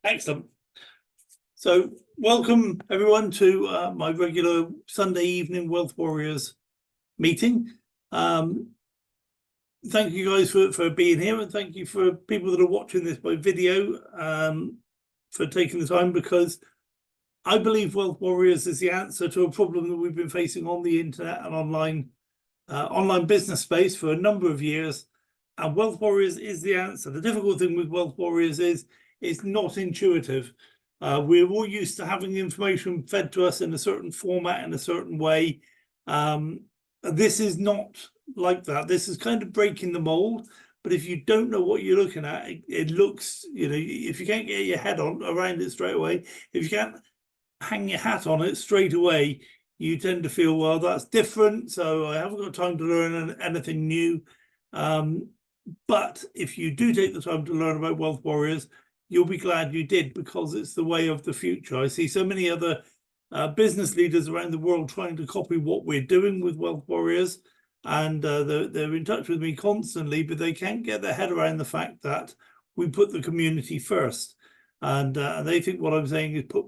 Excellent. So welcome everyone to my regular Sunday evening Wealth Warriors meeting. Thank you guys for being here, and thank you for people that are watching this by video for taking the time, because I believe Wealth Warriors is the answer to a problem that we've been facing on the internet and online business space for a number of years, and Wealth Warriors is the answer. The difficult thing with Wealth Warriors is it's not intuitive. We're all used to having the information fed to us in a certain format, in a certain way. This is not like that. This is kind of breaking the mold. But if you don't know what you're looking at, it looks, if you can't get your head around it straight away, if you can't hang your hat on it straight away, you tend to feel, well, that's different, so I haven't got time to learn anything new. But if you do take the time to learn about Wealth Warriors, you'll be glad you did, because it's the way of the future. I see so many other business leaders around the world trying to copy what we're doing with Wealth Warriors, and they're in touch with me constantly, but they can't get their head around the fact that we put the community first. And they think what I'm saying is put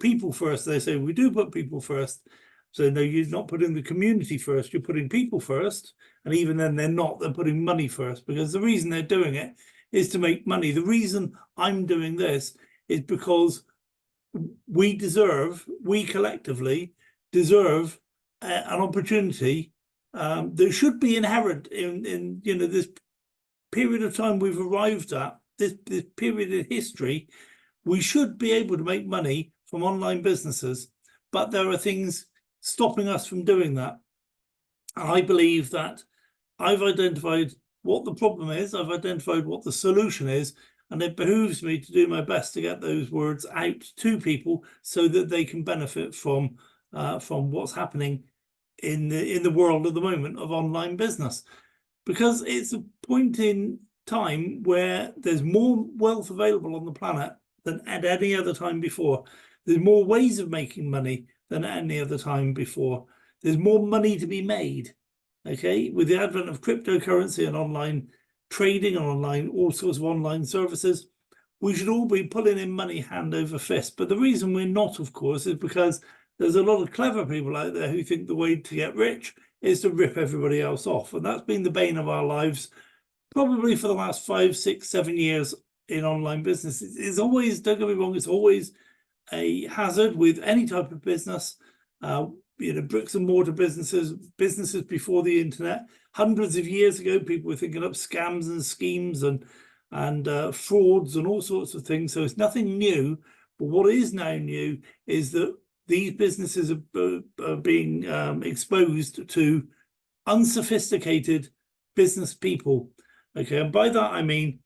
people first. They say we do put people first. So no, you're not putting the community first, you're putting people first. And even then they're putting money first, because the reason they're doing it is to make money. The reason I'm doing this is because we collectively deserve an opportunity that should be inherent in this period of time we've arrived at, this period in history. We should be able to make money from online businesses, but there are things stopping us from doing that. I believe that I've identified what the problem is, I've identified what the solution is, and it behooves me to do my best to get those words out to people so that they can benefit from what's happening in the world at the moment of online business. Because it's a point in time where there's more wealth available on the planet than at any other time before. There's more ways of making money than at any other time before. There's more money to be made. Okay, with the advent of cryptocurrency and online trading and all sorts of online services, we should all be pulling in money hand over fist. But the reason we're not, of course, is because there's a lot of clever people out there who think the way to get rich is to rip everybody else off. And that's been the bane of our lives, probably for the last 5, 6, 7 years in online business. It's always, don't get me wrong, it's always a hazard with any type of business. Bricks and mortar businesses before the internet. Hundreds of years ago, people were thinking up scams and schemes and frauds and all sorts of things. So it's nothing new. But what is now new is that these businesses are being exposed to unsophisticated business people. Okay, and by that I mean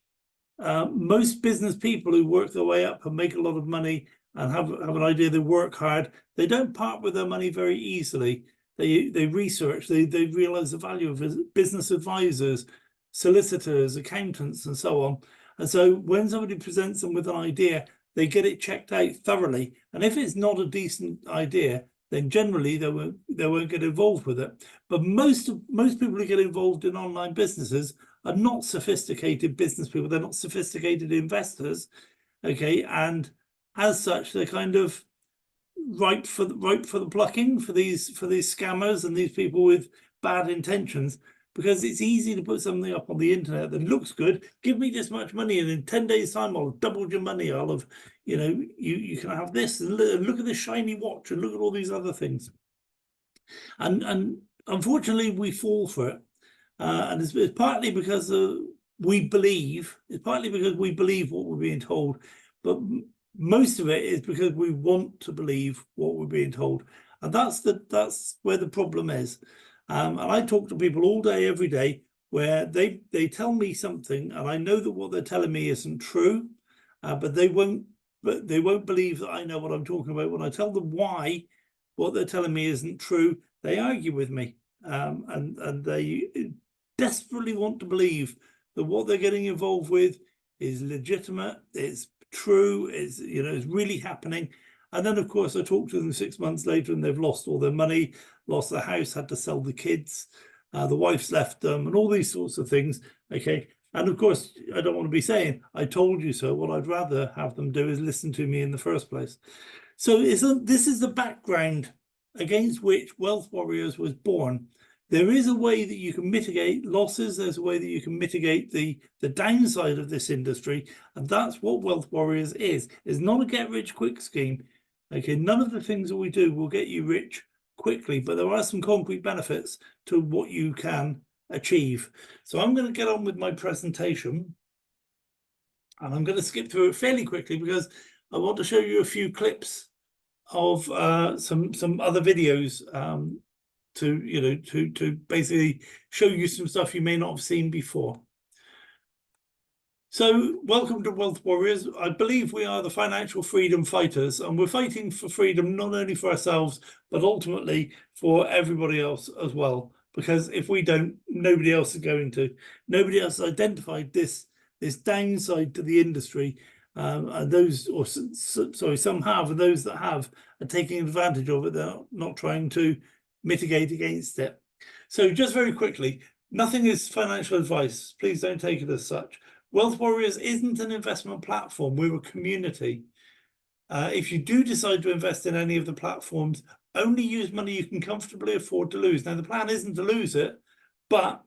most business people who work their way up and make a lot of money and have an idea, they work hard, they don't part with their money very easily. They research, they realize the value of business advisors, solicitors, accountants, and so on. And so when somebody presents them with an idea, they get it checked out thoroughly. And if it's not a decent idea, then generally they won't get involved with it. But most people who get involved in online businesses are not sophisticated business people. They're not sophisticated investors. Okay, and as such, they're kind of ripe for the plucking for these scammers and these people with bad intentions, because it's easy to put something up on the internet that looks good. Give me this much money, and in 10 days' time, I'll have doubled your money. I'll have, you can have this, and look at this shiny watch, and look at all these other things. And unfortunately, we fall for it, and it's partly because we believe. It's partly because we believe what we're being told, but most of it is because we want to believe what we're being told, and that's where the problem is. And I talk to people all day, every day, where they tell me something, and I know that what they're telling me isn't true, but they won't believe that I know what I'm talking about. When I tell them why what they're telling me isn't true, they argue with me, and they desperately want to believe that what they're getting involved with is legitimate, it's true, it's really happening. And then of course I talk to them 6 months later and they've lost all their money, lost their house, had to sell the kids, the wife's left them, and all these sorts of things. Okay, And of course, I don't want to be saying, I told you so. What I'd rather have them do is listen to me in the first place. So this is the background against which Wealth Warriors was born. There is a way that you can mitigate losses. There's a way that you can mitigate the downside of this industry. And that's what Wealth Warriors is. It's not a get-rich-quick scheme. Okay, none of the things that we do will get you rich quickly, but there are some concrete benefits to what you can achieve. So I'm going to get on with my presentation, and I'm going to skip through it fairly quickly because I want to show you a few clips of some other videos to basically show you some stuff you may not have seen before. So welcome to Wealth Warriors. I believe we are the financial freedom fighters, and we're fighting for freedom not only for ourselves, but ultimately for everybody else as well. Because if we don't, nobody else is going to. Nobody else has identified this downside to the industry. And those, or sorry, some have, and those that have are taking advantage of it. They're not trying to mitigate against it. So just very quickly, nothing is financial advice. Please don't take it as such. Wealth Warriors isn't an investment platform. We're a community. If you do decide to invest in any of the platforms, only use money you can comfortably afford to lose. Now, the plan isn't to lose it, but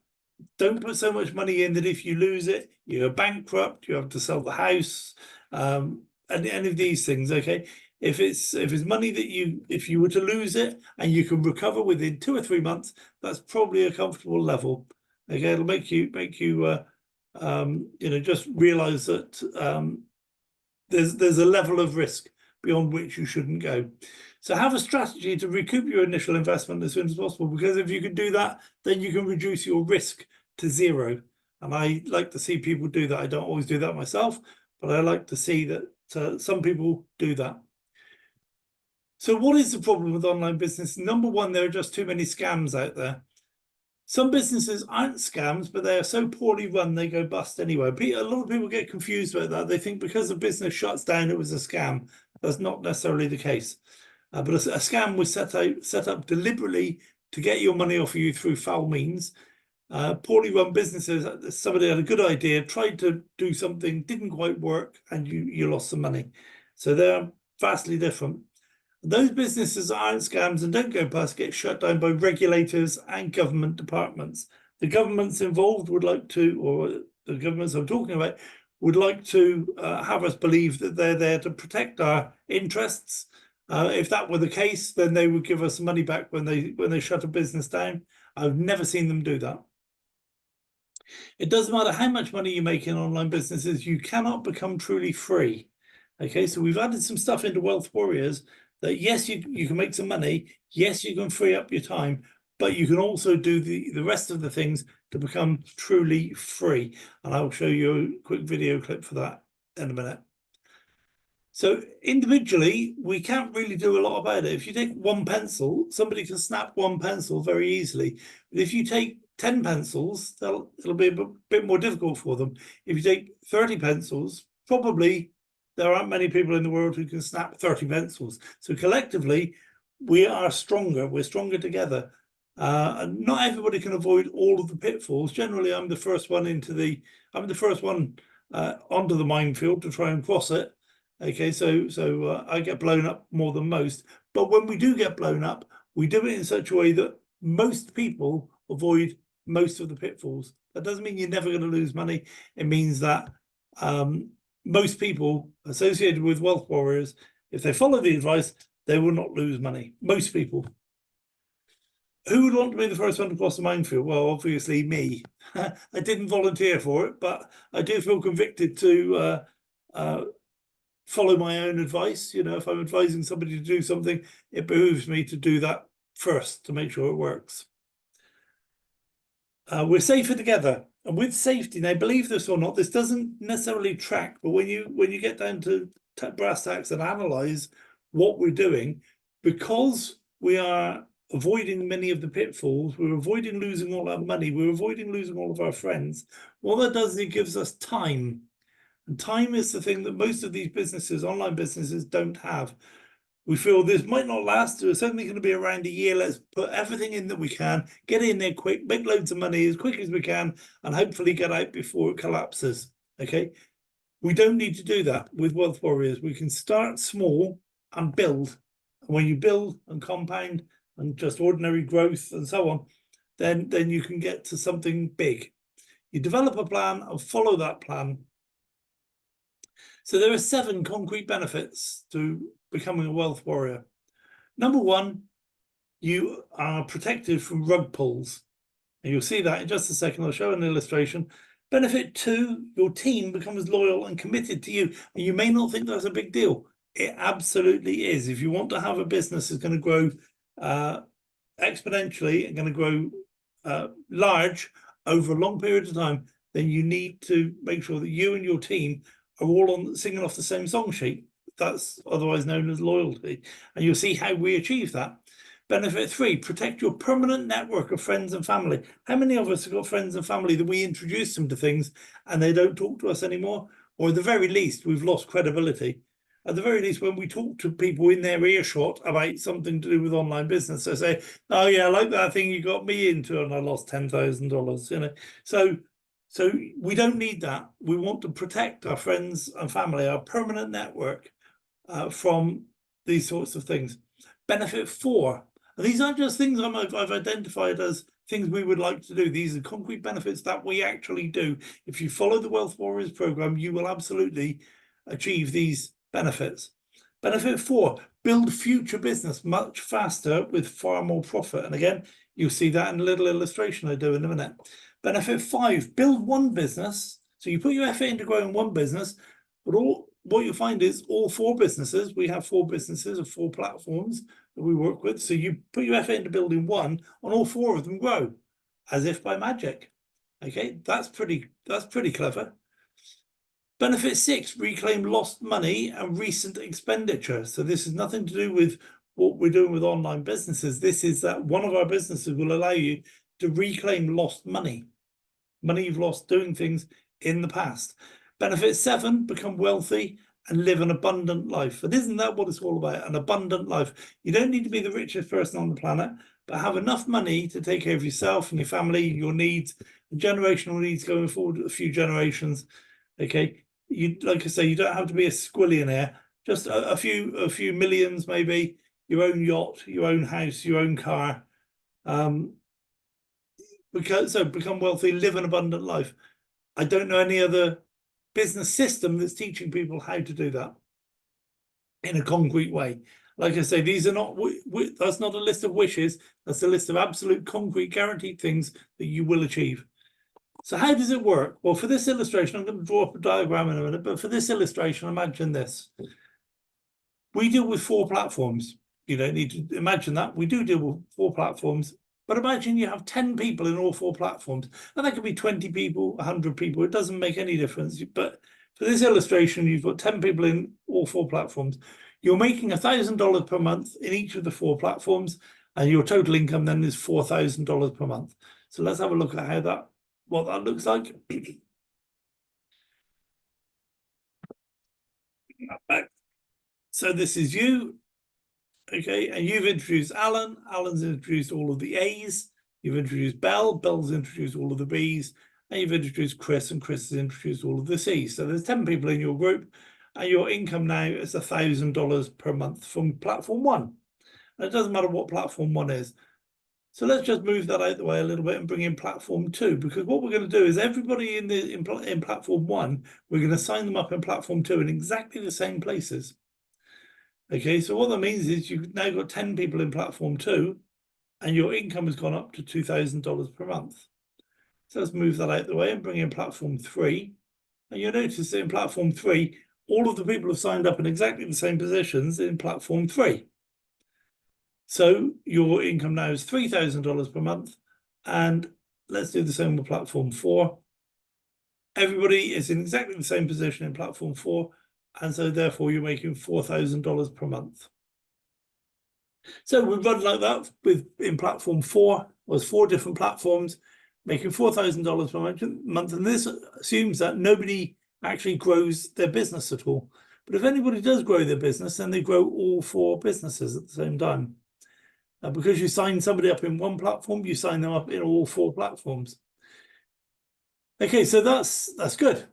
don't put so much money in that if you lose it, you're bankrupt, you have to sell the house, and any of these things, okay? If it's money that if you were to lose it and you can recover within 2 or 3 months, that's probably a comfortable level. Okay, it'll make you just realize that there's a level of risk beyond which you shouldn't go. So have a strategy to recoup your initial investment as soon as possible, because if you can do that, then you can reduce your risk to zero. And I like to see people do that. I don't always do that myself, but I like to see that some people do that. So what is the problem with online business? Number one, there are just too many scams out there. Some businesses aren't scams, but they are so poorly run, they go bust anyway. A lot of people get confused about that. They think because the business shuts down, it was a scam. That's not necessarily the case. But a scam was set up deliberately to get your money off of you through foul means. Poorly run businesses, somebody had a good idea, tried to do something, didn't quite work, and you lost some money. So they're vastly different. Those businesses that aren't scams and don't go bust get shut down by regulators and government departments. The governments involved would like to, or the governments I'm talking about, would like to have us believe that they're there to protect our interests. If that were the case, then they would give us money back when they shut a business down. I've never seen them do that. It doesn't matter how much money you make in online businesses, you cannot become truly free. Okay, so we've added some stuff into Wealth Warriors that yes, you can make some money, yes, you can free up your time, but you can also do the rest of the things to become truly free. And I'll show you a quick video clip for that in a minute. So individually, we can't really do a lot about it. If you take one pencil, somebody can snap one pencil very easily. But if you take 10 pencils, it'll be a bit more difficult for them. If you take 30 pencils, probably there aren't many people in the world who can snap 30 pencils. So collectively, we are stronger. We're stronger together. And not everybody can avoid all of the pitfalls. Generally, I'm the first one onto the minefield to try and cross it. Okay, so I get blown up more than most. But when we do get blown up, we do it in such a way that most people avoid most of the pitfalls. That doesn't mean you're never going to lose money. It means that most people associated with Wealth Warriors, if they follow the advice, they will not lose money. Most people. Who would want to be the first one to cross the minefield? Well, obviously me. I didn't volunteer for it, but I do feel convicted to follow my own advice. You know, if I'm advising somebody to do something, it behooves me to do that first to make sure it works. We're safer together. And with safety, now believe this or not, this doesn't necessarily track, but when you get down to brass tacks and analyze what we're doing, because we are avoiding many of the pitfalls, we're avoiding losing all our money, we're avoiding losing all of our friends, what that does is it gives us time. And time is the thing that most of these businesses, online businesses, don't have. We feel this might not last. It's only going to be around a year. Let's put everything in that we can, get in there quick, make loads of money as quick as we can, and hopefully get out before it collapses. Okay. We don't need to do that with Wealth Warriors. We can start small and build. And when you build and compound and just ordinary growth and so on, then you can get to something big. You develop a plan and follow that plan. So there are 7 concrete benefits to becoming a wealth warrior. Number 1, you are protected from rug pulls. And you'll see that in just a second. I'll show an illustration. Benefit 2, your team becomes loyal and committed to you. And you may not think that's a big deal. It absolutely is. If you want to have a business that's going to grow exponentially and going to grow large over a long period of time, then you need to make sure that you and your team are all singing off the same song sheet. That's otherwise known as loyalty. And you'll see how we achieve that. Benefit 3, protect your permanent network of friends and family. How many of us have got friends and family that we introduce them to things and they don't talk to us anymore? Or at the very least, we've lost credibility. At the very least, when we talk to people in their earshot about something to do with online business, they say, oh yeah, I like that thing you got me into and I lost $10,000, you know. So we don't need that. We want to protect our friends and family, our permanent network from these sorts of things. Benefit 4, and these aren't just things I've identified as things we would like to do. These are concrete benefits that we actually do. If you follow the Wealth Warriors program, you will absolutely achieve these benefits. Benefit 4, build future business much faster with far more profit. And again, you'll see that in a little illustration I do in a minute. Benefit 5, build one business. So you put your effort into growing one business, but what you find is all 4 businesses, we have 4 businesses of 4 platforms that we work with. So you put your effort into building one and all 4 of them grow as if by magic. Okay, that's pretty clever. Benefit 6, reclaim lost money and recent expenditure. So this is nothing to do with what we're doing with online businesses. This is that one of our businesses will allow you to reclaim lost money you've lost doing things in the past. Benefit 7, become wealthy and live an abundant life. And isn't that what it's all about? An abundant life. You don't need to be the richest person on the planet, but have enough money to take care of yourself and your family, your needs, generational needs going forward a few generations. Okay, like I say, you don't have to be a squillionaire. Just a few millions, maybe your own yacht, your own house, your own car. So become wealthy, live an abundant life. I don't know any other business system that's teaching people how to do that in a concrete way. Like I say, these are not, that's not a list of wishes. That's a list of absolute concrete guaranteed things that you will achieve. So how does it work? Well, for this illustration, I'm going to draw up a diagram in a minute, but for this illustration, imagine this. We deal with 4 platforms. You don't need to imagine that. We do deal with 4 platforms. But imagine you have 10 people in all 4 platforms, and that could be 20 people, 100 people. It doesn't make any difference. But for this illustration, you've got 10 people in all 4 platforms. You're making $1,000 per month in each of the 4 platforms, and your total income then is $4,000 per month. So let's have a look at what that looks like. So this is you. Okay, and you've introduced Alan. Alan's introduced all of the A's. You've introduced Belle. Belle's introduced all of the B's. And you've introduced Chris, and Chris has introduced all of the C's. So there's 10 people in your group, and your income now is $1,000 per month from platform 1. And it doesn't matter what platform 1 is. So let's just move that out the way a little bit and bring in platform 2, because what we're going to do is everybody in platform 1, we're going to sign them up in platform 2 in exactly the same places. Okay, so what that means is you've now got 10 people in platform 2 and your income has gone up to $2,000 per month. So let's move that out the way and bring in platform 3. And you'll notice that in platform 3, all of the people have signed up in exactly the same positions in platform 3. So your income now is $3,000 per month. And let's do the same with platform 4. Everybody is in exactly the same position in platform 4. And so therefore you're making $4,000 per month. So we run like that in platform 4, was 4 different platforms, making $4,000 per month. And this assumes that nobody actually grows their business at all. But if anybody does grow their business, then they grow all 4 businesses at the same time. Because you sign somebody up in one platform, you sign them up in all 4 platforms. Okay, so that's good.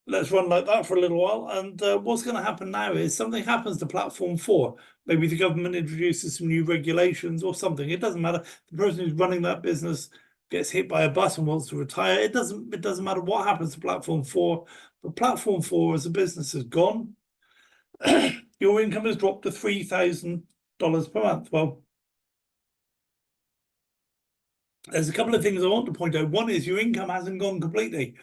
Let's run like that for a little while. And what's going to happen now is something happens to platform 4. Maybe the government introduces some new regulations or something. It doesn't matter. The person who's running that business gets hit by a bus and wants to retire. It doesn't matter what happens to platform 4. But platform 4 as a business is gone. Your income has dropped to $3,000 per month. Well, there's a couple of things I want to point out. One is your income hasn't gone completely.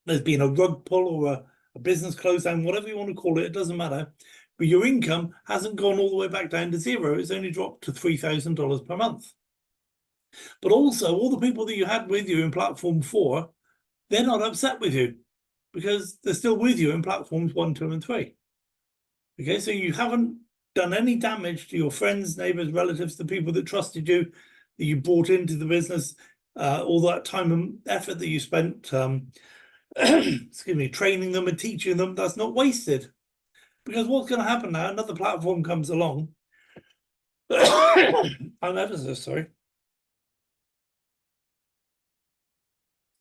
There's been a rug pull or a business close down, whatever you want to call it, it doesn't matter. But your income hasn't gone all the way back down to 0. It's only dropped to $3,000 per month. But also, all the people that you had with you in platform 4, they're not upset with you because they're still with you in platforms 1, 2, and 3. Okay, so you haven't done any damage to your friends, neighbors, relatives, the people that trusted you, that you brought into the business, all that time and effort that you spent excuse me, training them and teaching them, that's not wasted. Because what's going to happen now, another platform comes along. I'm ever so sorry.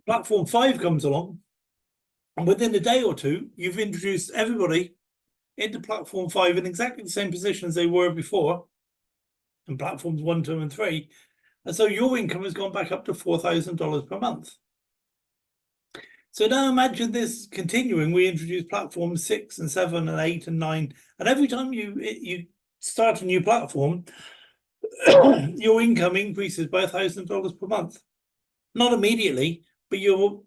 Platform 5 comes along, and within a day or 2, you've introduced everybody into platform 5 in exactly the same position as they were before in platforms 1, 2, and 3. And so your income has gone back up to $4,000 per month. So now imagine this continuing. We introduce platforms 6 and 7 and 8 and 9. And every time you start a new platform, your income increases by $1,000 per month. Not immediately, but you're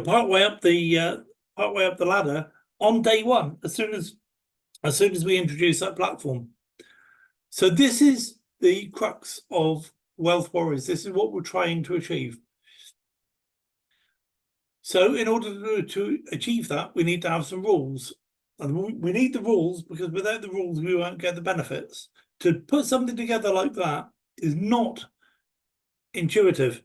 partway up the ladder on day 1, as soon as we introduce that platform. So this is the crux of Wealth Warriors. This is what we're trying to achieve. So in order to achieve that, we need to have some rules. And we need the rules because without the rules, we won't get the benefits. To put something together like that is not intuitive.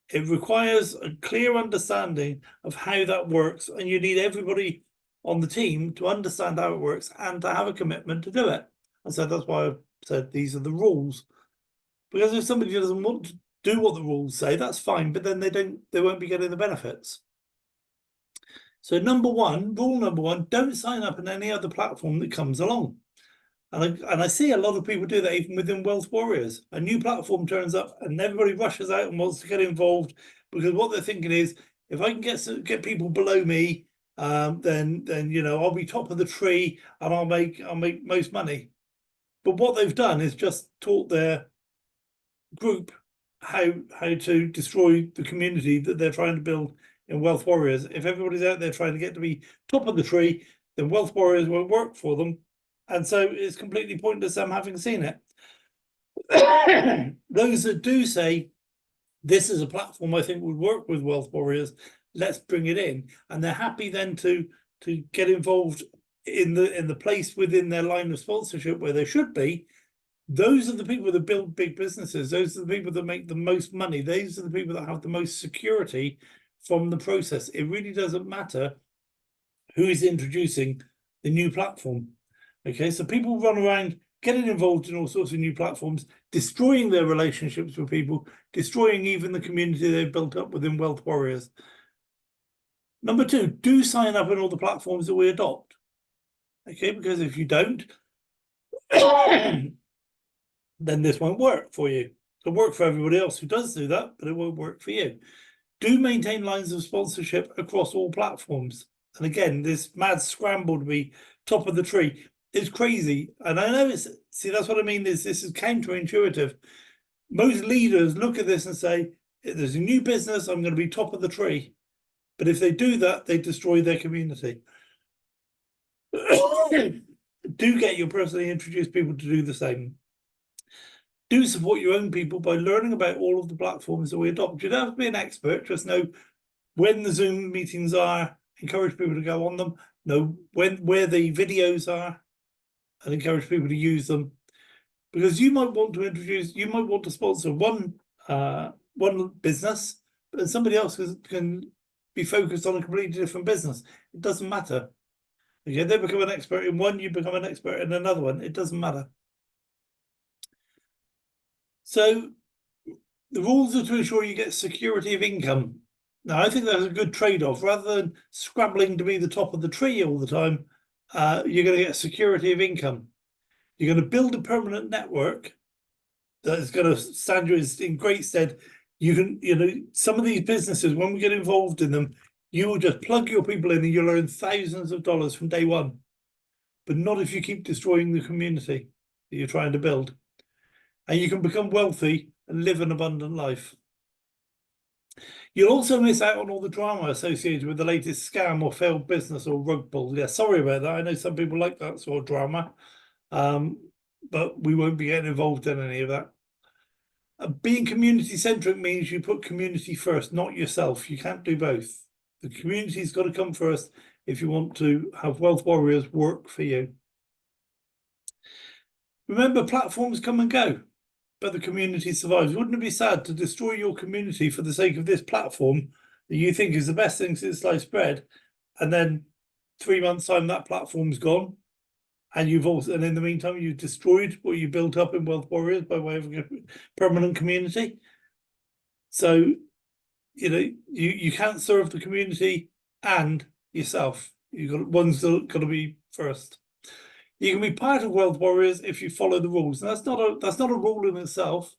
It requires a clear understanding of how that works. And you need everybody on the team to understand how it works and to have a commitment to do it. And so that's why I said these are the rules. Because if somebody doesn't want to do what the rules say, that's fine, but then they won't be getting the benefits. So rule number one, don't sign up on any other platform that comes along. And I see a lot of people do that even within Wealth Warriors. A new platform turns up and everybody rushes out and wants to get involved because what they're thinking is, if I can get people below me, then I'll be top of the tree and I'll make most money. But what they've done is just taught their group how to destroy the community that they're trying to build in Wealth Warriors. If everybody's out there trying to get to be top of the tree, then Wealth Warriors won't work for them. And so it's completely pointless them having seen it. Those that do say, this is a platform I think would work with Wealth Warriors, let's bring it in. And they're happy then to get involved in the place within their line of sponsorship where they should be. Those are the people that build big businesses. Those are the people that make the most money. Those are the people that have the most security from the process. It really doesn't matter who is introducing the new platform. Okay, so people run around getting involved in all sorts of new platforms, destroying their relationships with people, destroying even the community they've built up within Wealth Warriors. Number 2, do sign up on all the platforms that we adopt. Okay, because if you don't, then this won't work for you. It'll work for everybody else who does do that, but it won't work for you. Do maintain lines of sponsorship across all platforms. And again, this mad scramble to be top of the tree is crazy. And I know that's what I mean, this is counterintuitive. Most leaders look at this and say, there's a new business, I'm going to be top of the tree. But if they do that, they destroy their community. Do get your personally introduced people to do the same. Do support your own people by learning about all of the platforms that we adopt. You don't have to be an expert, just know when the Zoom meetings are, encourage people to go on them, know where the videos are, and encourage people to use them. Because you might want to sponsor one business, but somebody else can be focused on a completely different business. It doesn't matter. Okay, they become an expert in one, you become an expert in another one. It doesn't matter. So the rules are to ensure you get security of income. Now, I think that's a good trade-off. Rather than scrabbling to be the top of the tree all the time, you're going to get security of income. You're going to build a permanent network that is going to stand you in great stead. You can, some of these businesses, when we get involved in them, you will just plug your people in and you'll earn thousands of dollars from day one. But not if you keep destroying the community that you're trying to build. And you can become wealthy and live an abundant life. You'll also miss out on all the drama associated with the latest scam or failed business or rug pull. Yeah, sorry about that. I know some people like that sort of drama, but we won't be getting involved in any of that. Being community-centric means you put community first, not yourself. You can't do both. The community's got to come first if you want to have Wealth Warriors work for you. Remember, platforms come and go, but the community survives. Wouldn't it be sad to destroy your community for the sake of this platform that you think is the best thing since sliced bread, and then 3 months' time that platform's gone, and and in the meantime you've destroyed what you built up in Wealth Warriors by way of a permanent community? So, you can't serve the community and yourself. One's got to be first. You can be part of Wealth Warriors if you follow the rules. And that's not a rule in itself.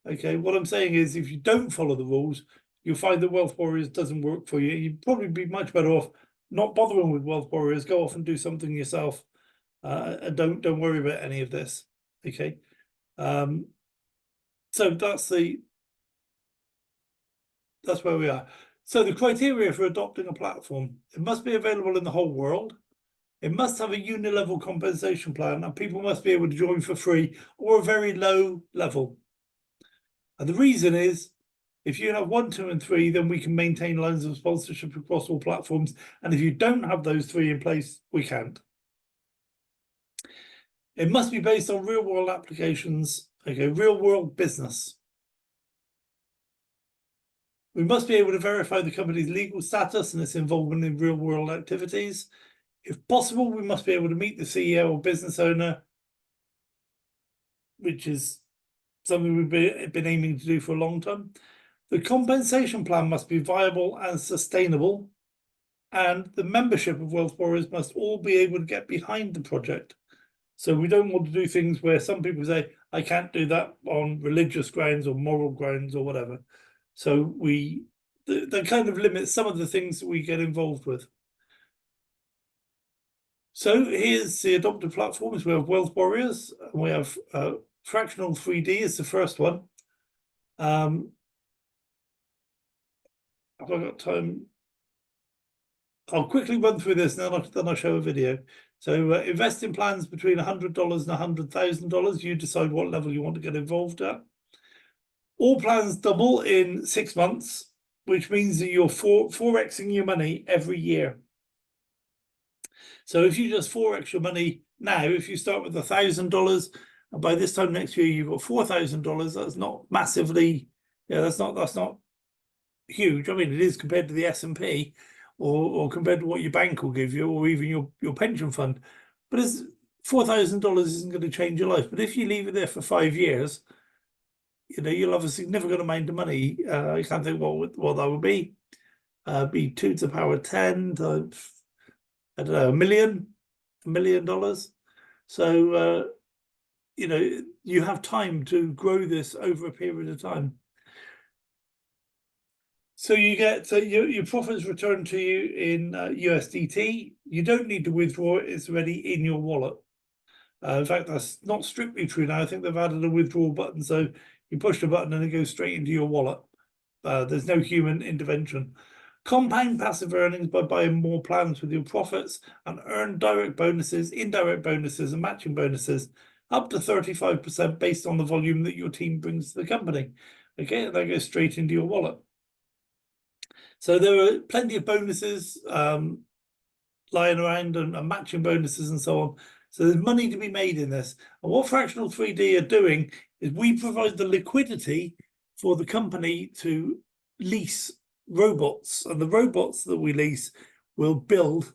Okay, what I'm saying is if you don't follow the rules, you'll find that Wealth Warriors doesn't work for you. You'd probably be much better off not bothering with Wealth Warriors. Go off and do something yourself. And don't worry about any of this. Okay. So that's where we are. So the criteria for adopting a platform: it must be available in the whole world. It must have a uni-level compensation plan, and people must be able to join for free or a very low level. And the reason is, if you have 1, 2, and 3, then we can maintain lines of sponsorship across all platforms. And if you don't have those 3 in place, we can't. It must be based on real-world applications, okay, real-world business. We must be able to verify the company's legal status and its involvement in real-world activities. If possible, we must be able to meet the CEO or business owner, which is something we've been aiming to do for a long time. The compensation plan must be viable and sustainable, and the membership of Wealth Warriors must all be able to get behind the project. So we don't want to do things where some people say, I can't do that on religious grounds or moral grounds or whatever. So that kind of limits some of the things that we get involved with. So here's the adopted platforms. We have Wealth Warriors, and we have Fractional 3D is the first one. Have I got time? I'll quickly run through this, and then I'll show a video. So investing plans between $100 and $100,000. You decide what level you want to get involved at. All plans double in 6 months, which means that you're 4xing your money every year. So if you just 4x your money now, if you start with $1,000, and by this time next year you've got $4,000, that's not massively, that's not huge. I mean, it is compared to the S&P or compared to what your bank will give you, or even your pension fund. But it's $4,000 isn't going to change your life. But if you leave it there for 5 years, you'll have a significant amount of money. I can't think what that would be. Be 2 to the power 10 to, I don't know, $1 million. So, you have time to grow this over a period of time. So you get your profits returned to you in USDT. You don't need to withdraw it. It's already in your wallet. In fact, that's not strictly true now. I think they've added a withdrawal button. So you push the button and it goes straight into your wallet. There's no human intervention. Compound passive earnings by buying more plans with your profits, and earn direct bonuses, indirect bonuses, and matching bonuses up to 35% based on the volume that your team brings to the company. Okay, and that goes straight into your wallet. So there are plenty of bonuses lying around, and matching bonuses and so on. So there's money to be made in this. And what Fractional 3D are doing is we provide the liquidity for the company to lease robots. And the robots that we lease will build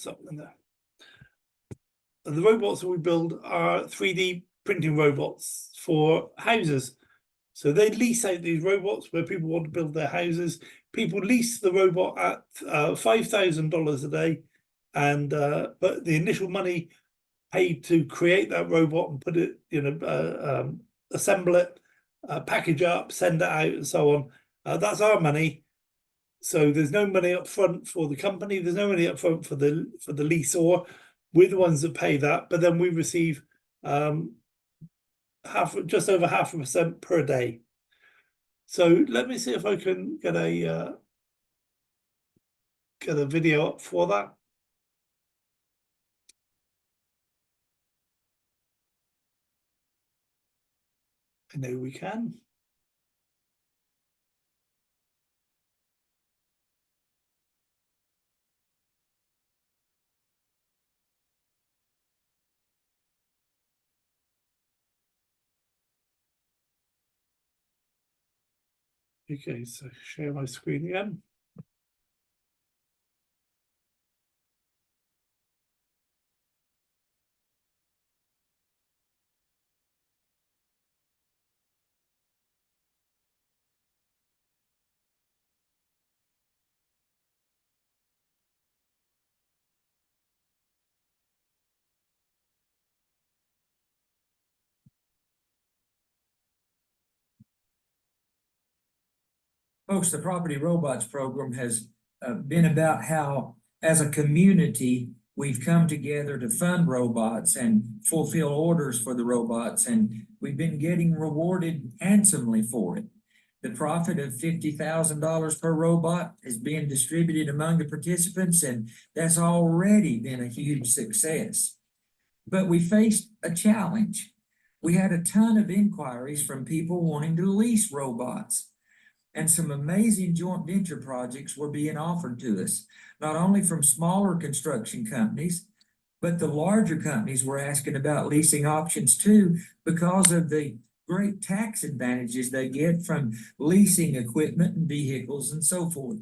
something in there. And the robots that we build are 3D printing robots for houses. So they lease out these robots where people want to build their houses. People lease the robot at $5,000 a day, and but the initial money paid to create that robot and put it, assemble it, package up, send it out, and so on. That's our money. So there's no money up front for the company. There's no money up front for the leaseor. We're the ones that pay that, but then we receive just over 0.5% per day. So let me see if I can get a video up for that. I know we can. Okay, so share my screen again. Folks, the Property Robots program has been about how, as a community, we've come together to fund robots and fulfill orders for the robots, and we've been getting rewarded handsomely for it. The profit of $50,000 per robot is being distributed among the participants, and that's already been a huge success. But we faced a challenge. We had a ton of inquiries from people wanting to lease robots. And some amazing joint venture projects were being offered to us, not only from smaller construction companies, but the larger companies were asking about leasing options too, because of the great tax advantages they get from leasing equipment and vehicles and so forth.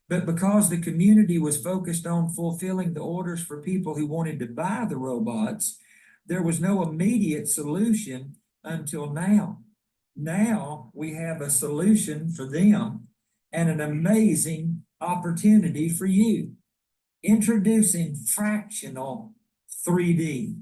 But because the community was focused on fulfilling the orders for people who wanted to buy the robots, there was no immediate solution until now. Now we have a solution for them and an amazing opportunity for you. Introducing Fractional 3D.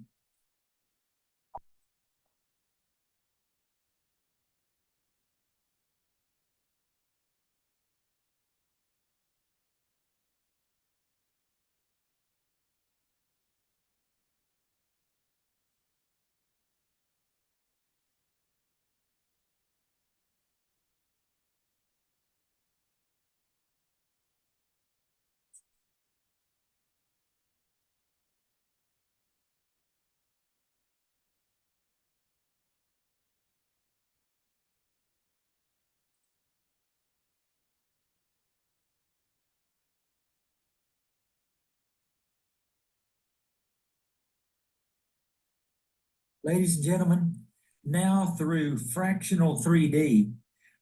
Ladies and gentlemen, now through Fractional 3D,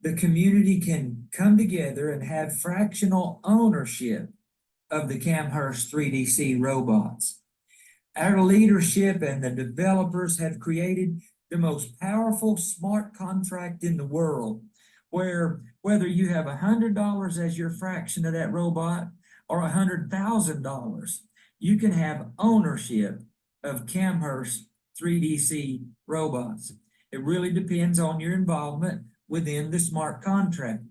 the community can come together and have fractional ownership of the Camhurst 3DC robots. Our leadership and the developers have created the most powerful smart contract in the world, where whether you have $100 as your fraction of that robot or $100,000, you can have ownership of Camhurst 3DC robots. It really depends on your involvement within the smart contract.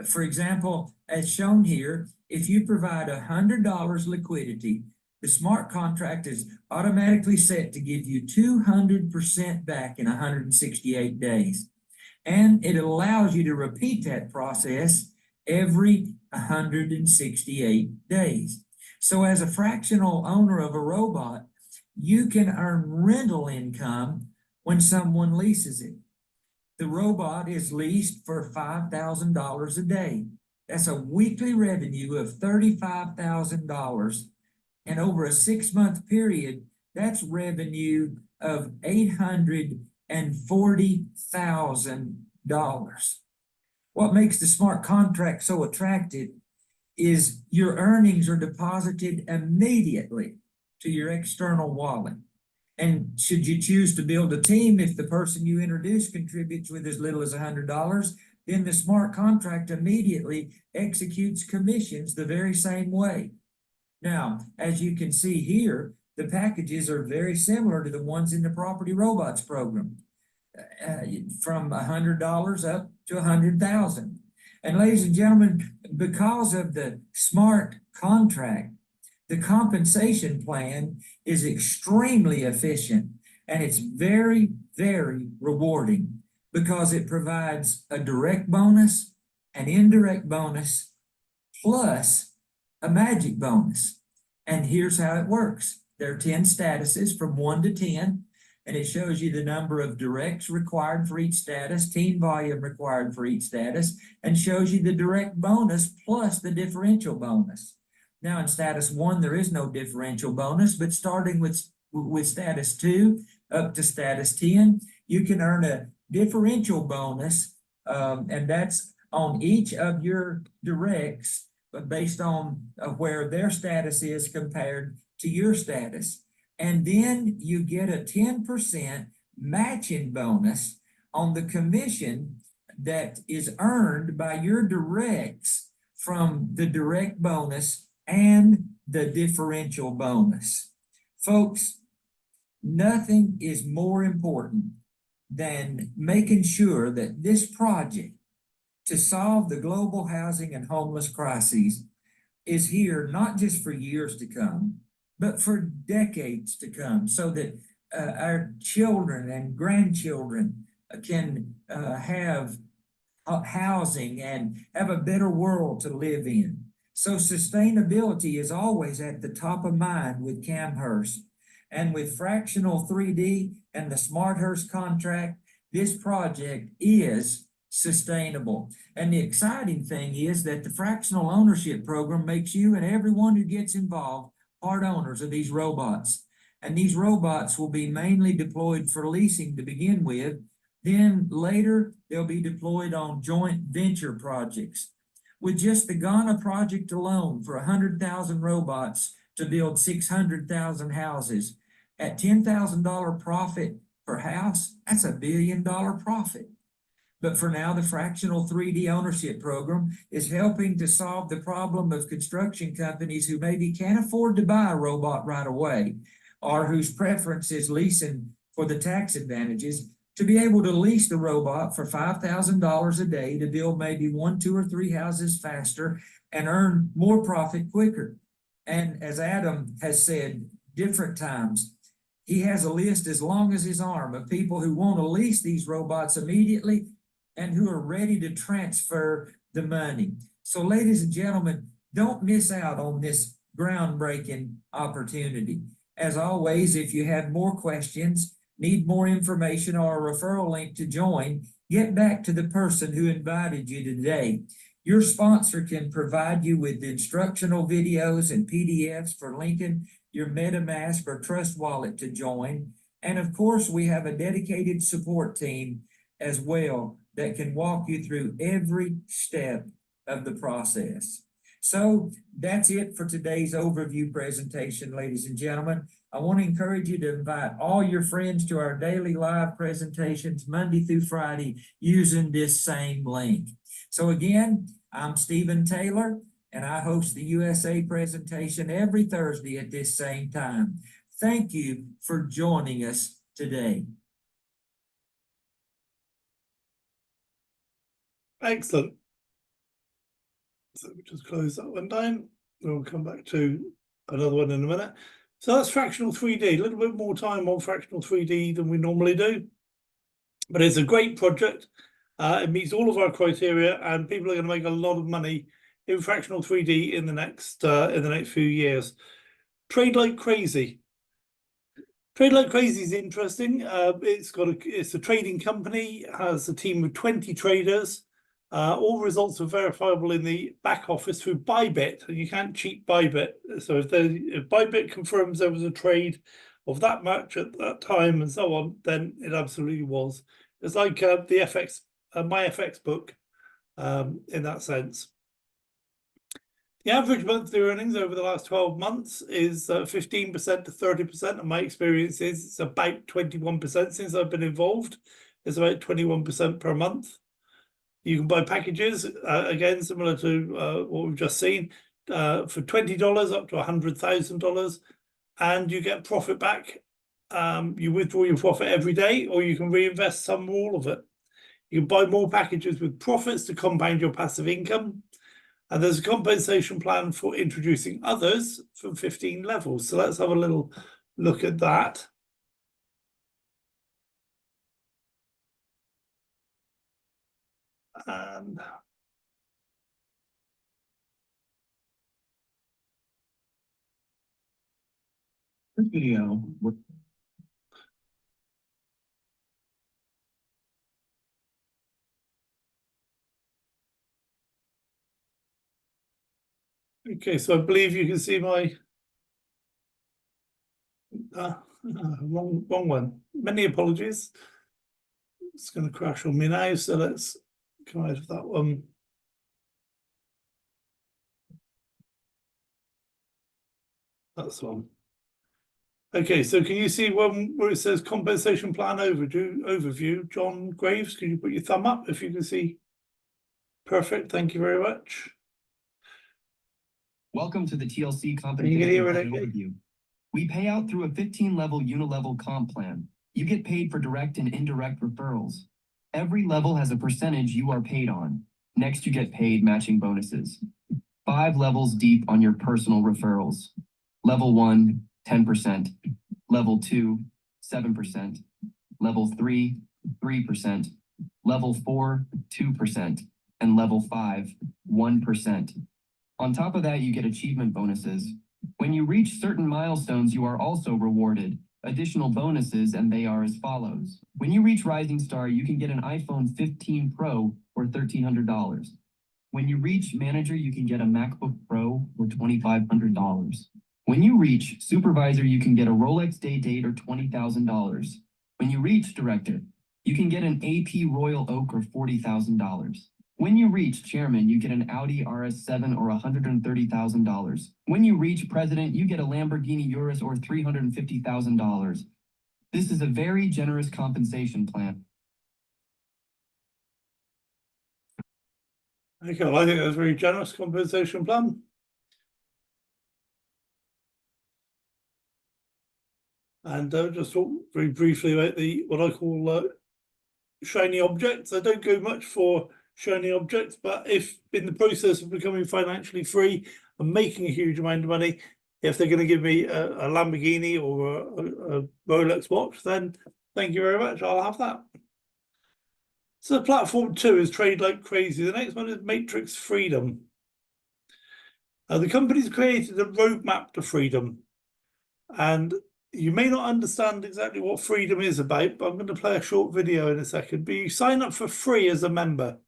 For example, as shown here, if you provide $100 liquidity, the smart contract is automatically set to give you 200% back in 168 days. And it allows you to repeat that process every 168 days. So as a fractional owner of a robot, you can earn rental income when someone leases it. The robot is leased for $5,000 a day. That's a weekly revenue of $35,000. And over a 6-month period, that's revenue of $840,000. What makes the smart contract so attractive is your earnings are deposited immediately to your external wallet. And should you choose to build a team, if the person you introduce contributes with as little as $100, then the smart contract immediately executes commissions the very same way. Now, as you can see here, the packages are very similar to the ones in the Property Robots program, from $100 up to $100,000. And ladies and gentlemen, because of the smart contract, the compensation plan is extremely efficient, and it's very, very rewarding because it provides a direct bonus, an indirect bonus, plus a magic bonus. And here's how it works. There are 10 statuses from 1 to 10, and it shows you the number of directs required for each status, team volume required for each status, and shows you the direct bonus plus the differential bonus. Now in status 1, there is no differential bonus, but starting with status 2 up to status 10, you can earn a differential bonus, and that's on each of your directs, but based on where their status is compared to your status. And then you get a 10% matching bonus on the commission that is earned by your directs from the direct bonus and the differential bonus. Folks, nothing is more important than making sure that this project to solve the global housing and homeless crises is here not just for years to come, but for decades to come, so that our children and grandchildren can have housing and have a better world to live in. So sustainability is always at the top of mind with Camhurst. And with Fractional 3D and the SmartHurst contract, this project is sustainable. And the exciting thing is that the fractional ownership program makes you and everyone who gets involved part owners of these robots. And these robots will be mainly deployed for leasing to begin with. Then later, they'll be deployed on joint venture projects. With just the Ghana project alone for 100,000 robots to build 600,000 houses, at $10,000 profit per house, that's $1 billion profit. But for now, the Fractional 3D ownership program is helping to solve the problem of construction companies who maybe can't afford to buy a robot right away, or whose preference is leasing for the tax advantages, to be able to lease the robot for $5,000 a day to build maybe 1, 2, or 3 houses faster and earn more profit quicker. And as Adam has said different times, he has a list as long as his arm of people who want to lease these robots immediately and who are ready to transfer the money. So ladies and gentlemen, don't miss out on this groundbreaking opportunity. As always, if you have more questions, need more information, or a referral link to join, get back to the person who invited you today. Your sponsor can provide you with instructional videos and PDFs for linking your MetaMask or Trust Wallet to join. And of course, we have a dedicated support team as well that can walk you through every step of the process. So that's it for today's overview presentation, ladies and gentlemen. I want to encourage you to invite all your friends to our daily live presentations Monday through Friday using this same link. So again, I'm Stephen Taylor, and I host the USA presentation every Thursday at this same time. Thank you for joining us today. Excellent. So we just close that one down. We'll come back to another one in a minute. So that's Fractional 3D, a little bit more time on Fractional 3D than we normally do. But it's a great project. It meets all of our criteria, and people are going to make a lot of money in Fractional 3D in the next few years. Trade Like Crazy. Trade Like Crazy is interesting. It's a trading company, has a team of 20 traders. All results are verifiable in the back office through Bybit, and you can't cheat Bybit. So if Bybit confirms there was a trade of that much at that time and so on, then it absolutely was. It's like the FX, my FX book, in that sense. The average monthly earnings over the last 12 months is 15% to 30%. And my experience is it's about 21% since I've been involved. It's about 21% per month. You can buy packages, again, similar to what we've just seen, for $20 up to $100,000, and you get profit back. You withdraw your profit every day, or you can reinvest some or all of it. You can buy more packages with profits to compound your passive income. And there's a compensation plan for introducing others from 15 levels. So let's have a little look at that. And This video. okay, so I believe you can see my wrong one. Many apologies. It's going to crash on me now, so let's come out of that one. That's one. Okay, so can you see one where it says compensation plan overview? John Graves, can you put your thumb up if you can see? Perfect, thank you very much. Welcome to the TLC Can you hear it compensation okay? overview. We pay out through a 15-level unilevel comp plan. You get paid for direct and indirect referrals. Every level has a percentage you are paid on. Next, you get paid matching bonuses. 5 levels deep on your personal referrals. Level 1, 10%. Level 2, 7%. Level 3, 3%. Level 4, 2%. And level 5, 1%. On top of that, you get achievement bonuses. When you reach certain milestones, you are also rewarded additional bonuses, and they are as follows. When you reach Rising Star, you can get an iPhone 15 Pro for $1,300. When you reach Manager, you can get a MacBook Pro for $2,500. When you reach Supervisor, you can get a Rolex Day Date or $20,000. When you reach Director, you can get an AP Royal Oak or $40,000. When you reach Chairman, you get an Audi RS7 or $130,000. When you reach President, you get a Lamborghini Urus or $350,000. This is a very generous compensation plan. Okay, well, I think that's a very generous compensation plan. And just talk very briefly about what I call shiny objects. I don't go much for shiny objects, but if in the process of becoming financially free and making a huge amount of money, if they're going to give me a Lamborghini or a Rolex watch, then thank you very much, I'll have that. So platform 2 is Trade Like Crazy. The next one is Matrix Freedom. The company's created a roadmap to freedom, and you may not understand exactly what freedom is about, but I'm going to play a short video in a second. But you sign up for free as a member.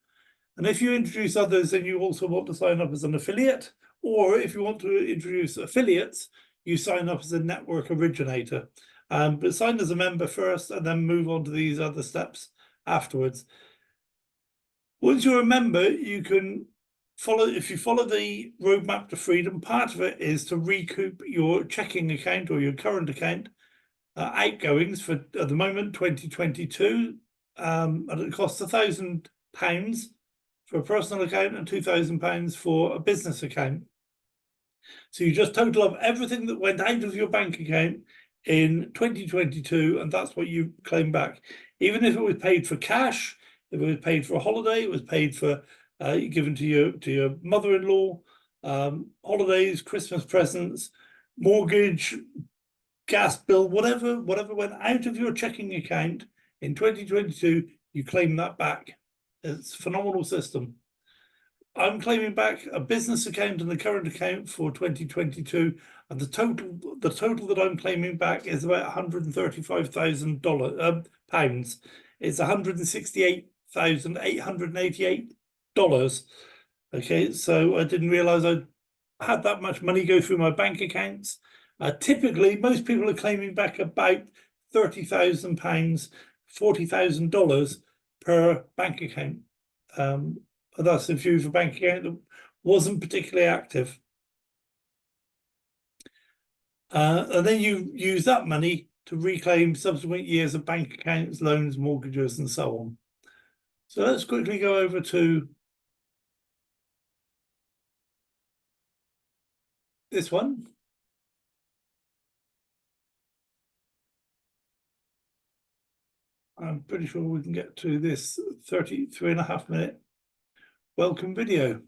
And if you introduce others, then you also want to sign up as an affiliate. Or if you want to introduce affiliates, you sign up as a network originator. But sign as a member first and then move on to these other steps afterwards. Once you're a member, you can follow, if you follow the roadmap to freedom, part of it is to recoup your checking account or your current account outgoings for, at the moment, 2022. And it costs £1,000 for a personal account and £2,000 for a business account. So you just total up everything that went out of your bank account in 2022, and that's what you claim back. Even if it was paid for cash, if it was paid for a holiday, it was paid for given to your mother-in-law, holidays, Christmas presents, mortgage, gas bill, whatever went out of your checking account in 2022, you claim that back. It's a phenomenal system. I'm claiming back a business account and a current account for 2022, and the total that I'm claiming back is about £135,000 pounds. It's $168,888. Okay, so I didn't realize I had that much money go through my bank accounts. Typically, most people are claiming back about £30,000, $40,000 per bank account. That's if you use a bank account that wasn't particularly active. And then you use that money to reclaim subsequent years of bank accounts, loans, mortgages, and so on. So let's quickly go over to this one. I'm pretty sure we can get to this 33.5-minute welcome video.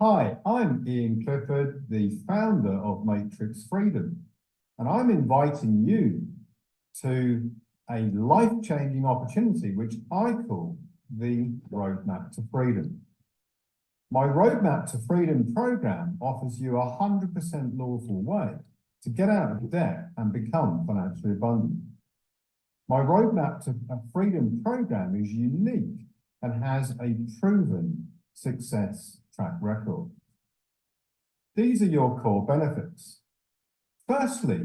Hi, I'm Ian Clifford, the founder of Matrix Freedom, and I'm inviting you to a life-changing opportunity, which I call the Roadmap to Freedom. My Roadmap to Freedom program offers you a 100% lawful way to get out of debt and become financially abundant. My Roadmap to Freedom program is unique and has a proven success track record. These are your core benefits. Firstly,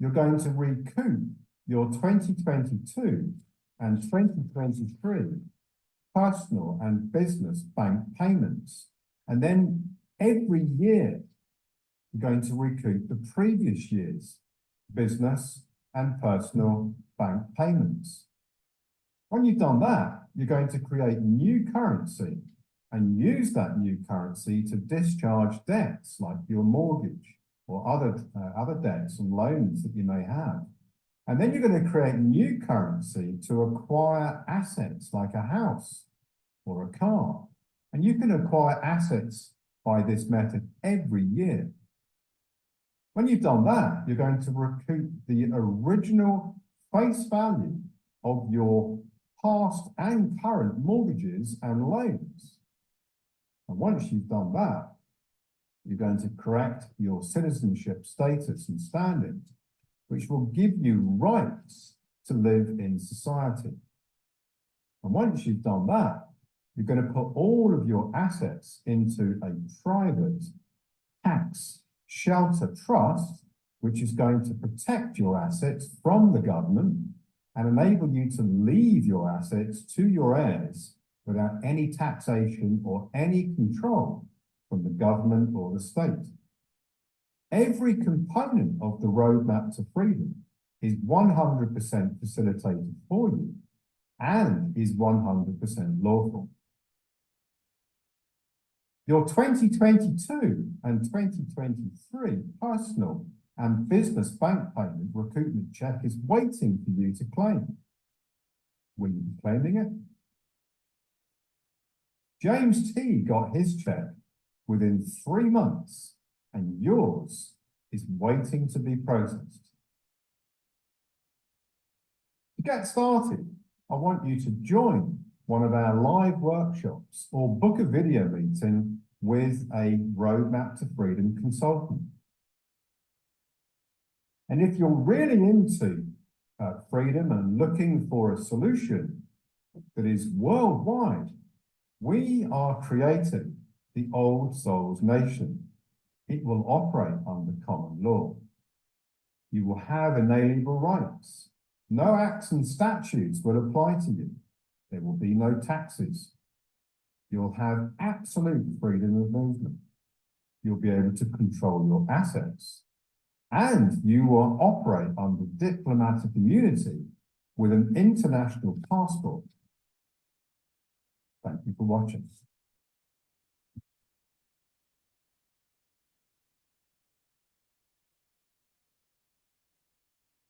you're going to recoup your 2022 and 2023 personal and business bank payments. And then every year, you're going to recoup the previous year's business and personal bank payments. When you've done that, you're going to create new currency and use that new currency to discharge debts like your mortgage or other debts and loans that you may have. And then you're going to create new currency to acquire assets like a house or a car. And you can acquire assets by this method every year. When you've done that, you're going to recoup the original face value of your past and current mortgages and loans. And once you've done that, you're going to correct your citizenship status and standing, which will give you rights to live in society. And once you've done that, you're going to put all of your assets into a private tax shelter trust, which is going to protect your assets from the government and enable you to leave your assets to your heirs without any taxation or any control from the government or the state. Every component of the Roadmap to Freedom is 100% facilitated for you and is 100% lawful. Your 2022 and 2023 personal and business bank payment recoupment check is waiting for you to claim. Will you be claiming it? James T got his check within 3 months, and yours is waiting to be processed. To get started, I want you to join one of our live workshops or book a video meeting with a Roadmap to Freedom consultant. And if you're really into freedom and looking for a solution that is worldwide, we are creating the Old Souls Nation. It will operate under common law. You will have inalienable rights. No acts and statutes will apply to you. There will be no taxes. You'll have absolute freedom of movement. You'll be able to control your assets. And you will operate under diplomatic immunity with an international passport. Thank you for watching.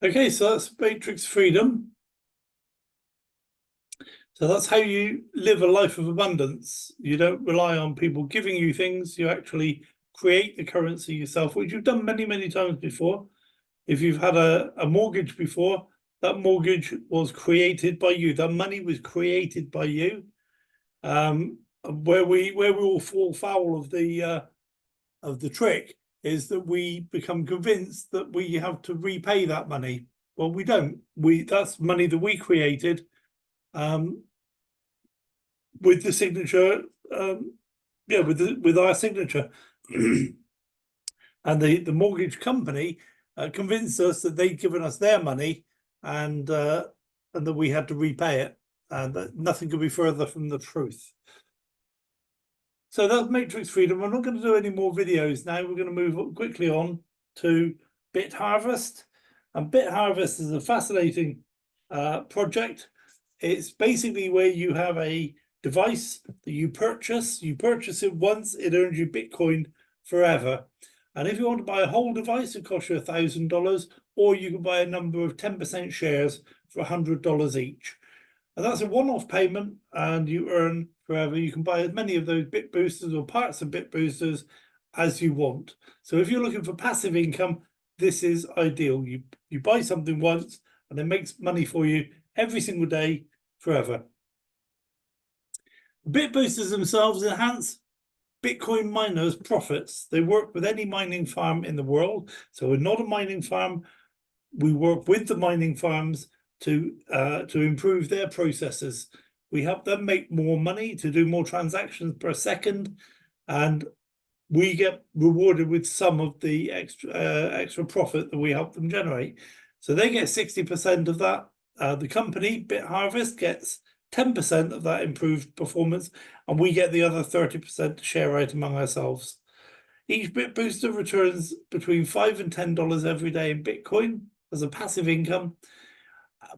Okay, so that's Matrix Freedom. So that's how you live a life of abundance. You don't rely on people giving you things. You actually create the currency yourself, which you've done many, many times before. If you've had a mortgage before, that mortgage was created by you. That money was created by you. Where we all fall foul of the trick is that we become convinced that we have to repay that money. Well, we don't. That's money that we created with the signature Yeah, with our signature. And the mortgage company convinced us that they'd given us their money and that we had to repay it, and that nothing could be further from the truth. So that's Matrix Freedom. We're not going to do any more videos now. We're going to move quickly on to BitHarvest. And BitHarvest is a fascinating project. It's basically where you have a device that you purchase it once, it earns you Bitcoin forever. And if you want to buy a whole device, it costs you $1,000, or you can buy a number of 10% shares for $100 each. And that's a one-off payment, and you earn forever. You can buy as many of those Bit Boosters or parts of Bit Boosters as you want. So if you're looking for passive income, this is ideal. You buy something once, and it makes money for you every single day forever. Bit Boosters themselves enhance Bitcoin miners' profits. They work with any mining farm in the world. So we're not a mining farm. We work with the mining farms to improve their processes. We help them make more money, to do more transactions per second, and we get rewarded with some of the extra profit that we help them generate. So they get 60% of that. The company, BitHarvest, gets 10% of that improved performance, and we get the other 30% to share out among ourselves. Each Bit Booster returns between $5 and $10 every day in Bitcoin as a passive income.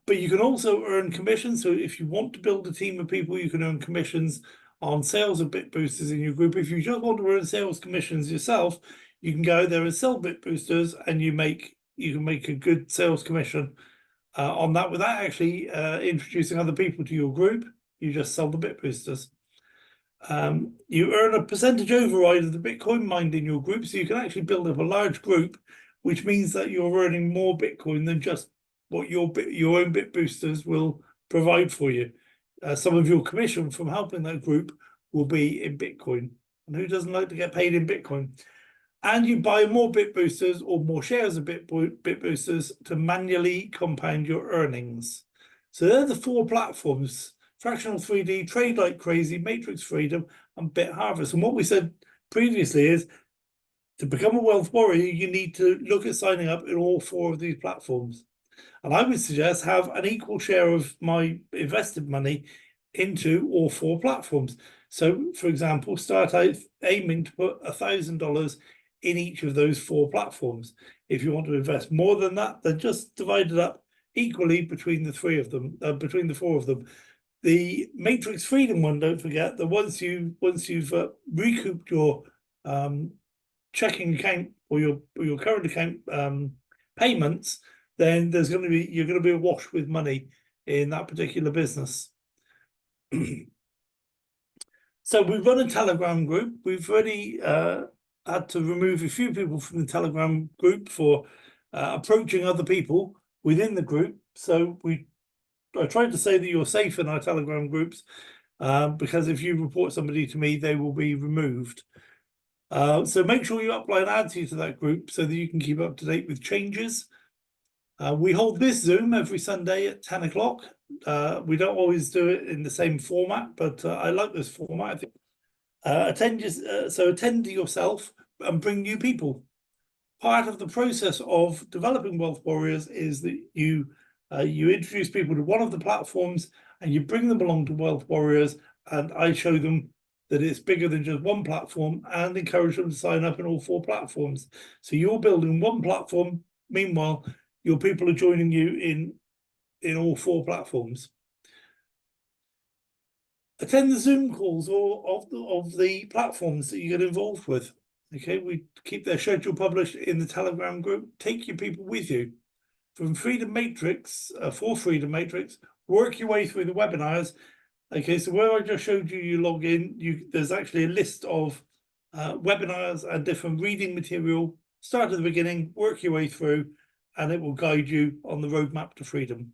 But you can also earn commissions. So if you want to build a team of people, you can earn commissions on sales of Bit Boosters in your group. If you just want to earn sales commissions yourself, you can go out there and sell Bit Boosters, and you can make a good sales commission on that without actually introducing other people to your group. You just sell the Bit Boosters. You earn a percentage override of the Bitcoin mined in your group, so you can actually build up a large group, which means that you're earning more Bitcoin than just what your own Bit Boosters will provide for you. Some of your commission from helping that group will be in Bitcoin. And who doesn't like to get paid in Bitcoin? And you buy more Bit Boosters or more shares of Bit Boosters to manually compound your earnings. So they're the four platforms: Fractional 3D, Trade Like Crazy, Matrix Freedom, and BitHarvest. And what we said previously is, to become a wealth warrior, you need to look at signing up in all four of these platforms. And I would suggest have an equal share of my invested money into all four platforms. So, for example, start out aiming to put $1,000 in each of those four platforms. If you want to invest more than that, then just divide it up equally between the three of them, between the four of them. The Matrix Freedom one, don't forget that once you've recouped your checking account or your current account payments, then you're going to be awash with money in that particular business. So we've run a Telegram group. We've already had to remove a few people from the Telegram group for approaching other people within the group. So I tried to say that you're safe in our Telegram groups, because if you report somebody to me, they will be removed. So make sure you upload ads to that group so that you can keep up to date with changes. We hold this Zoom every Sunday at 10 o'clock. We don't always do it in the same format, but I like this format. I think attend yourself and bring new people. Part of the process of developing Wealth Warriors is that you introduce people to one of the platforms and you bring them along to Wealth Warriors, and I show them that it's bigger than just one platform and encourage them to sign up in all four platforms. So you're building one platform, meanwhile your people are joining you in all four platforms. Attend the Zoom calls of the platforms that you get involved with. Okay, we keep their schedule published in the Telegram group. Take your people with you. From Freedom Matrix, for Freedom Matrix, work your way through the webinars. Okay, so where I just showed you, you log in, there's actually a list of webinars and different reading material. Start at the beginning, work your way through, and it will guide you on the roadmap to freedom.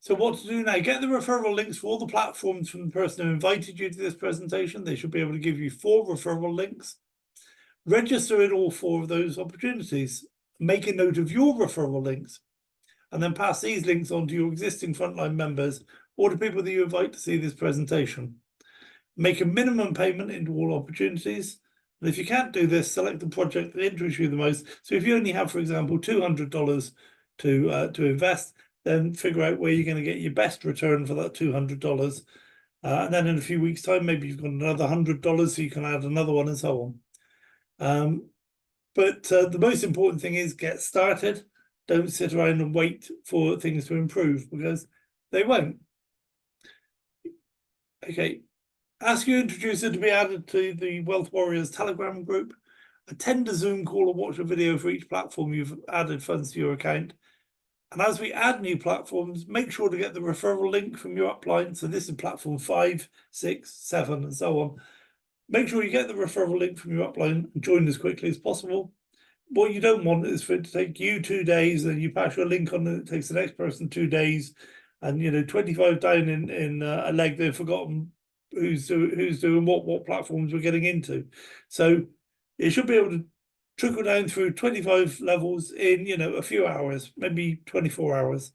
So what to do now? Get the referral links for all the platforms from the person who invited you to this presentation. They should be able to give you 4 referral links. Register in all 4 of those opportunities. Make a note of your referral links, and then pass these links on to your existing frontline members or to people that you invite to see this presentation. Make a minimum payment into all opportunities. And if you can't do this, select the project that interests you the most. So if you only have, for example, $200 to invest, then figure out where you're going to get your best return for that $200. And then in a few weeks' time, maybe you've got another $100, so you can add another one and so on. But the most important thing is get started. Don't sit around and wait for things to improve, because they won't. Okay. Ask your introducer to be added to the Wealth Warriors Telegram group. Attend a Zoom call or watch a video for each platform you've added funds to your account. And as we add new platforms, make sure to get the referral link from your upline. So this is platform 5, 6, 7, and so on. Make sure you get the referral link from your upline and join as quickly as possible. What you don't want is for it to take you 2 days, and you pass your link on, and it takes the next person 2 days, and 25 down in a leg, they've forgotten who's doing what platforms we're getting into. So it should be able to trickle down through 25 levels in a few hours, maybe 24 hours.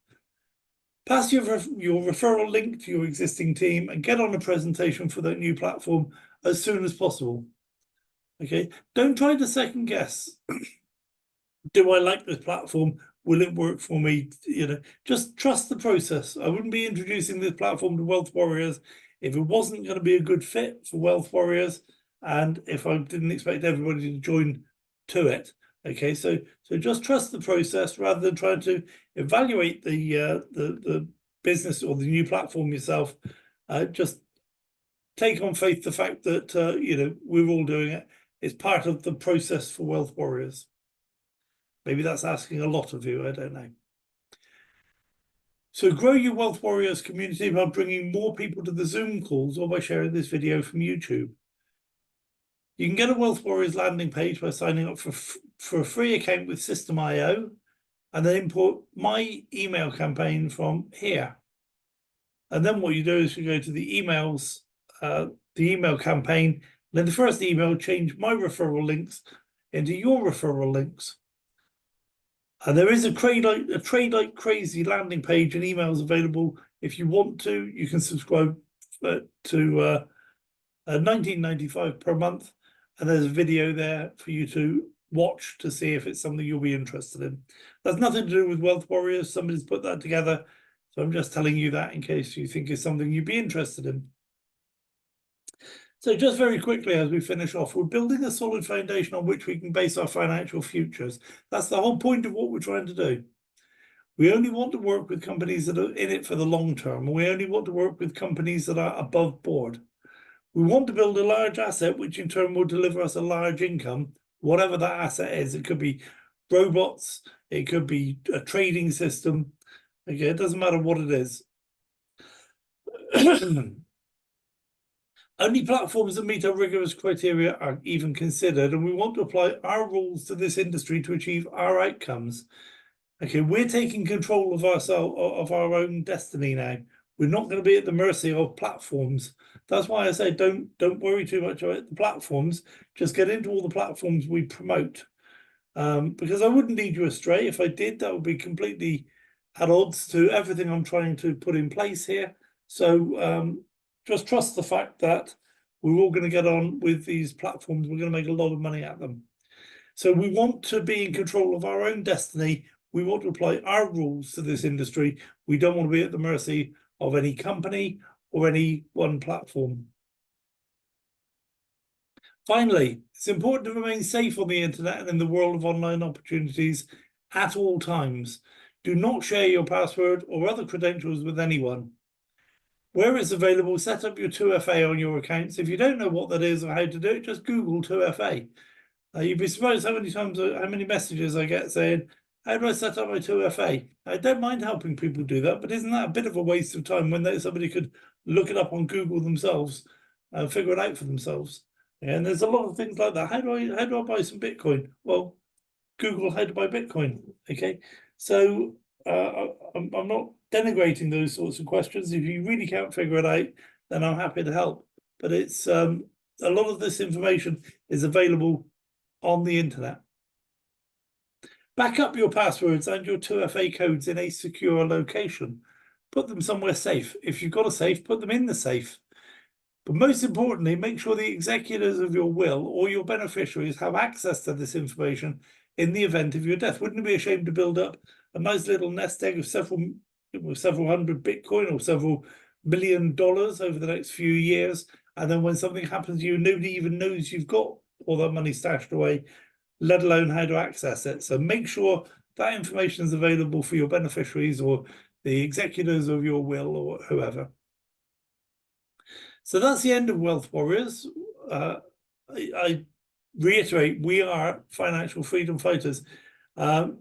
Pass your referral link to your existing team and get on a presentation for that new platform as soon as possible. Okay, don't try to second guess. Do I like this platform? Will it work for me? Just trust the process. I wouldn't be introducing this platform to Wealth Warriors if it wasn't going to be a good fit for Wealth Warriors, and if I didn't expect everybody to join to it. Okay, so just trust the process rather than trying to evaluate the business or the new platform yourself. Just take on faith the fact that we're all doing it. It's part of the process for Wealth Warriors. Maybe that's asking a lot of you, I don't know. So grow your Wealth Warriors community by bringing more people to the Zoom calls or by sharing this video from YouTube. You can get a Wealth Warriors landing page by signing up for a free account with System.io, and then import my email campaign from here. And then what you do is you go to the emails, the email campaign, then the first email, change my referral links into your referral links. And there is a trade like crazy landing page and emails available. If you want to, you can subscribe to $19.95 per month, and there's a video there for you to watch to see if it's something you'll be interested in. That's nothing to do with Wealth Warriors. Somebody's put that together, so I'm just telling you that in case you think it's something you'd be interested in. So just very quickly as we finish off, we're building a solid foundation on which we can base our financial futures. That's the whole point of what we're trying to do. We only want to work with companies that are in it for the long term. We only want to work with companies that are above board. We want to build a large asset, which in turn will deliver us a large income, whatever that asset is. It could be robots, it could be a trading system. Okay, it doesn't matter what it is. Only platforms that meet our rigorous criteria are even considered, and we want to apply our rules to this industry to achieve our outcomes. Okay, we're taking control of our own destiny now. We're not going to be at the mercy of platforms. That's why I say don't worry too much about the platforms. Just get into all the platforms we promote. Because I wouldn't lead you astray. If I did, that would be completely at odds to everything I'm trying to put in place here. So just trust the fact that we're all going to get on with these platforms. We're going to make a lot of money at them. So we want to be in control of our own destiny. We want to apply our rules to this industry. We don't want to be at the mercy of any company or any one platform. Finally, it's important to remain safe on the internet and in the world of online opportunities at all times. Do not share your password or other credentials with anyone. Where it's available, set up your 2FA on your accounts. If you don't know what that is or how to do it, just Google 2FA. You'd be surprised how many messages I get saying, how do I set up my 2FA? I don't mind helping people do that, but isn't that a bit of a waste of time when somebody could look it up on Google themselves and figure it out for themselves? And there's a lot of things like that. How do I buy some Bitcoin? Well, Google how to buy Bitcoin. Okay, so I'm not denigrating those sorts of questions. If you really can't figure it out, then I'm happy to help. But it's a lot of this information is available on the internet. Back up your passwords and your 2FA codes in a secure location. Put them somewhere safe. If you've got a safe, put them in the safe. But most importantly, make sure the executors of your will or your beneficiaries have access to this information in the event of your death. Wouldn't it be a shame to build up a nice little nest egg of several hundred Bitcoin or several $1 million over the next few years, and then when something happens to you, nobody even knows you've got all that money stashed away, let alone how to access it. So make sure that information is available for your beneficiaries or the executors of your will or whoever. So that's the end of Wealth Warriors. I reiterate, we are financial freedom fighters. When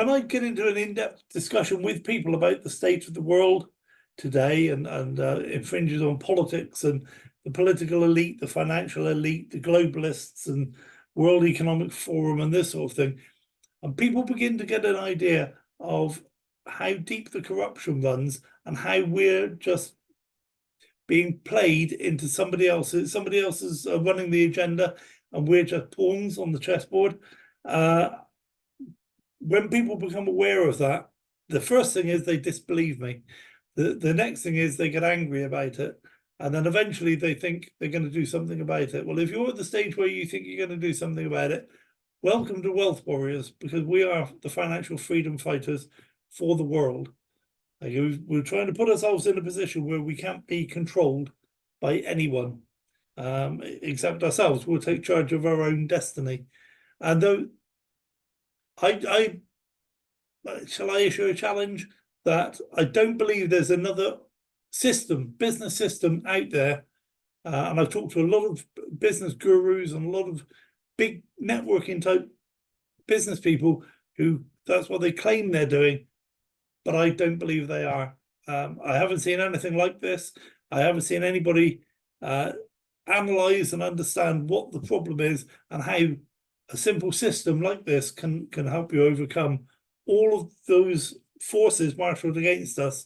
I get into an in-depth discussion with people about the state of the world today and infringes on politics and the political elite, the financial elite, the globalists and World Economic Forum and this sort of thing, and people begin to get an idea of how deep the corruption runs and how we're just being played into somebody else's running the agenda and we're just pawns on the chessboard. When people become aware of that, the first thing is they disbelieve me. The next thing is they get angry about it. And then eventually they think they're going to do something about it. Well, if you're at the stage where you think you're going to do something about it, welcome to Wealth Warriors, because we are the financial freedom fighters for the world. Like, we're trying to put ourselves in a position where we can't be controlled by anyone except ourselves. We'll take charge of our own destiny. And though shall I issue a challenge that I don't believe there's another business system out there, and I've talked to a lot of business gurus and a lot of big networking type business people who that's what they claim they're doing, but I don't believe they are. I haven't seen anything like this. I haven't seen anybody analyze and understand what the problem is and how a simple system like this can help you overcome all of those forces marshaled against us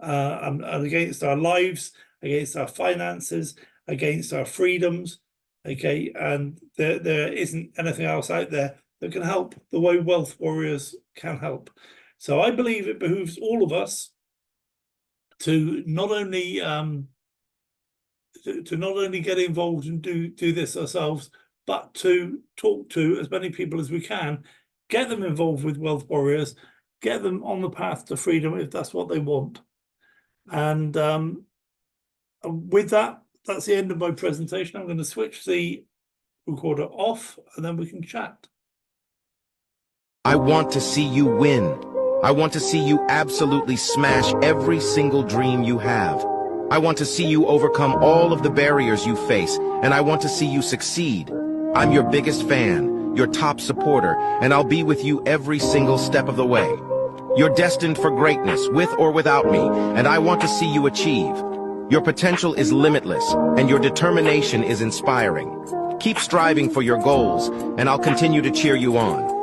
and against our lives, against our finances, against our freedoms. Okay, and there isn't anything else out there that can help the way Wealth Warriors can help. So I believe it behooves all of us to not only get involved and do this ourselves, but to talk to as many people as we can, get them involved with Wealth Warriors, get them on the path to freedom if that's what they want. And with that, that's the end of my presentation. I'm going to switch the recorder off and then we can chat. I want to see you win. I want to see you absolutely smash every single dream you have. I want to see you overcome all of the barriers you face, and I want to see you succeed. I'm your biggest fan, your top supporter, and I'll be with you every single step of the way. You're destined for greatness, with or without me, and I want to see you achieve. Your potential is limitless, and your determination is inspiring. Keep striving for your goals, and I'll continue to cheer you on.